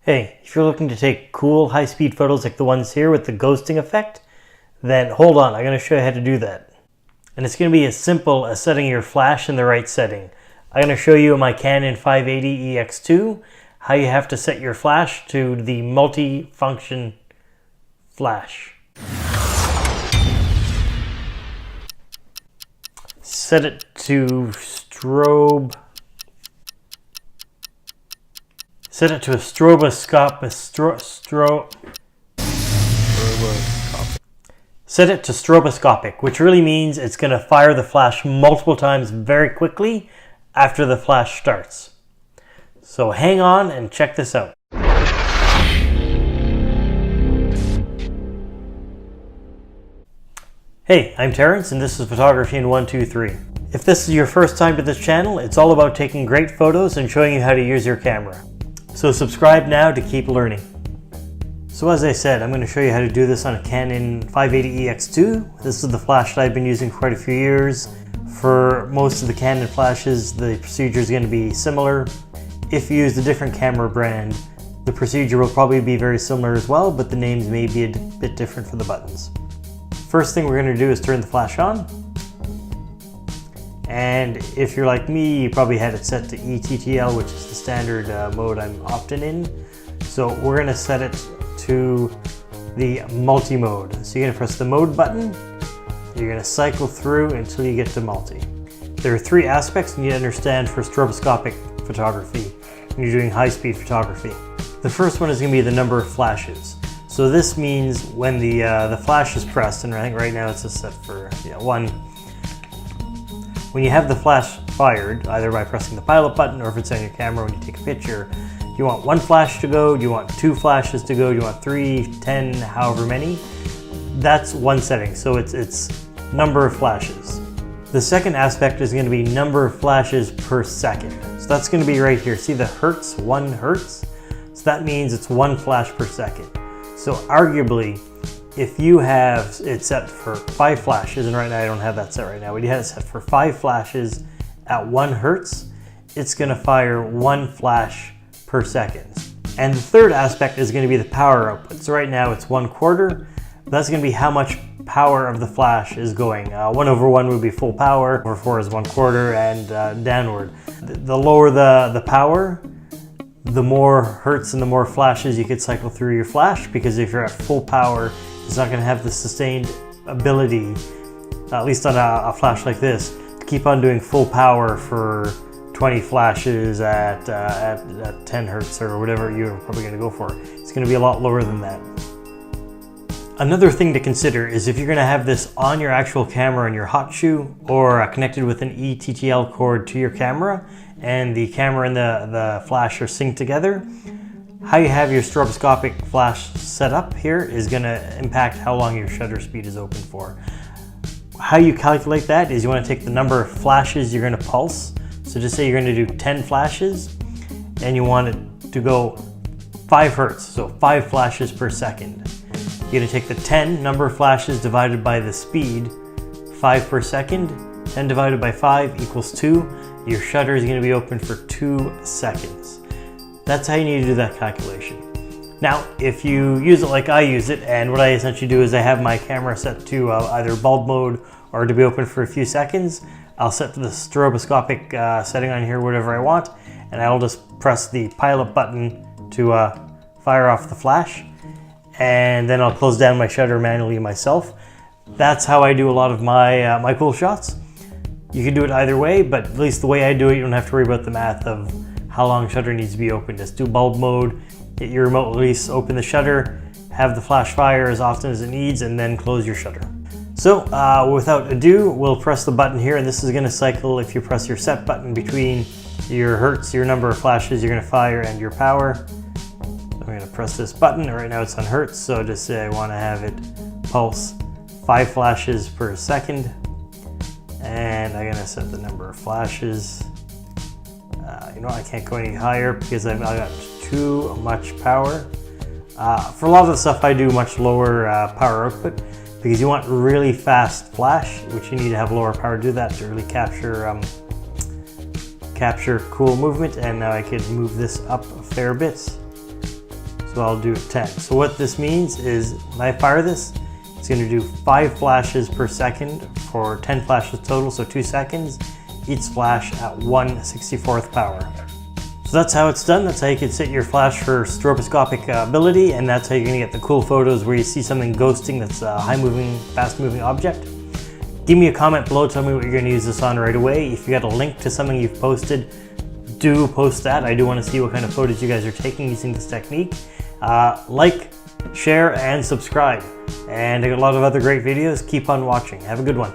Hey, if you're looking to take cool high-speed photos like the ones here with the ghosting effect, then hold on, I'm going to show you how to do that. And it's going to be as simple as setting your flash in the right setting. I'm going to show you in my Canon 580 EX2 how you have to set your flash to the multi-function flash. Set it to Set it to a stroboscope. Set it to stroboscopic, which really means it's going to fire the flash multiple times very quickly after the flash starts. So hang on and check this out. Hey, I'm Terrence and this is Photography in 1, 2, 3. If this is your first time to this channel, it's all about taking great photos and showing you how to use your camera. So subscribe now to keep learning. So as I said, I'm going to show you how to do this on a Canon 580 EX2. This is the flash that I've been using for quite a few years. For most of the Canon flashes, the procedure is going to be similar. If you use a different camera brand, the procedure will probably be very similar as well, but the names may be a bit different for the buttons. First thing we're going to do is turn the flash on. And if you're like me, you probably had it set to ETTL, which is the standard mode I'm often in. So we're going to set it to the multi-mode. So you're going to press the mode button. You're going to cycle through until you get to multi. There are three aspects you need to understand for stroboscopic photography when you're doing high-speed photography. The first one is going to be the number of flashes. So this means when the flash is pressed, and I think right now it's just set for 1. When you have the flash fired, either by pressing the pilot button or if it's on your camera when you take a picture, do you want 1 flash to go? Do you want 2 flashes to go? Do you want 3, 10, however many? That's one setting, so it's number of flashes. The second aspect is going to be number of flashes per second. So that's going to be right here. See the Hertz, 1 Hertz? So that means it's 1 flash per second. So arguably, if you have it set for 5 flashes, and right now I don't have that set right now, but you have it set for 5 flashes at 1 Hertz, it's going to fire 1 flash per second. And the third aspect is going to be the power output. So right now it's 1/4. That's going to be how much power of the flash is going. 1/1 would be full power, over 4 is 1/4, and downward. The lower the power, the more Hertz and the more flashes you could cycle through your flash, because if you're at full power, it's not going to have the sustained ability, at least on a flash like this, to keep on doing full power for 20 flashes at 10 Hertz or whatever you're probably going to go for. It's going to be a lot lower than that. Another thing to consider is if you're going to have this on your actual camera in your hot shoe or connected with an ETTL cord to your camera, and the camera and the flash are synced together, how you have your stroboscopic flash set up here is going to impact how long your shutter speed is open for. How you calculate that is you want to take the number of flashes you're going to pulse. So just say you're going to do 10 flashes and you want it to go 5 Hertz, so 5 flashes per second. You're going to take the 10 number of flashes divided by the speed, 5 per second. 10 divided by 5 equals 2. Your shutter is going to be open for 2 seconds. That's how you need to do that calculation. Now, if you use it like I use it, and what I essentially do is I have my camera set to either bulb mode or to be open for a few seconds, I'll set the stroboscopic setting on here, whatever I want, and I'll just press the pilot button to fire off the flash, and then I'll close down my shutter manually myself. That's how I do a lot of my, my cool shots. You can do it either way, but at least the way I do it, you don't have to worry about the math of how long shutter needs to be open. Just do bulb mode, get your remote release, open the shutter, have the flash fire as often as it needs, and then close your shutter. So without ado, we'll press the button here, and this is going to cycle if you press your set button between your Hertz, your number of flashes you're going to fire, and your power. I'm going to press this button. Right now it's on Hertz, so just say I want to have it pulse 5 flashes per second. And I'm going to set the number of flashes. You know, I can't go any higher because I've got too much power. For a lot of the stuff I do much lower power output, because you want really fast flash, which you need to have lower power to do that to really capture cool movement. And now I could move this up a fair bit. So I'll do 10. So what this means is when I fire this, it's going to do 5 flashes per second for 10 flashes total, so 2 seconds, each flash at 1/64th power. So that's how it's done. That's how you can set your flash for stroboscopic ability, and that's how you're going to get the cool photos where you see something ghosting that's a high-moving, fast-moving object. Give me a comment below, tell me what you're going to use this on right away. If you got a link to something you've posted, do post that. I do want to see what kind of photos you guys are taking using this technique. Like, share, and subscribe. And I got a lot of other great videos. Keep on watching. Have a good one.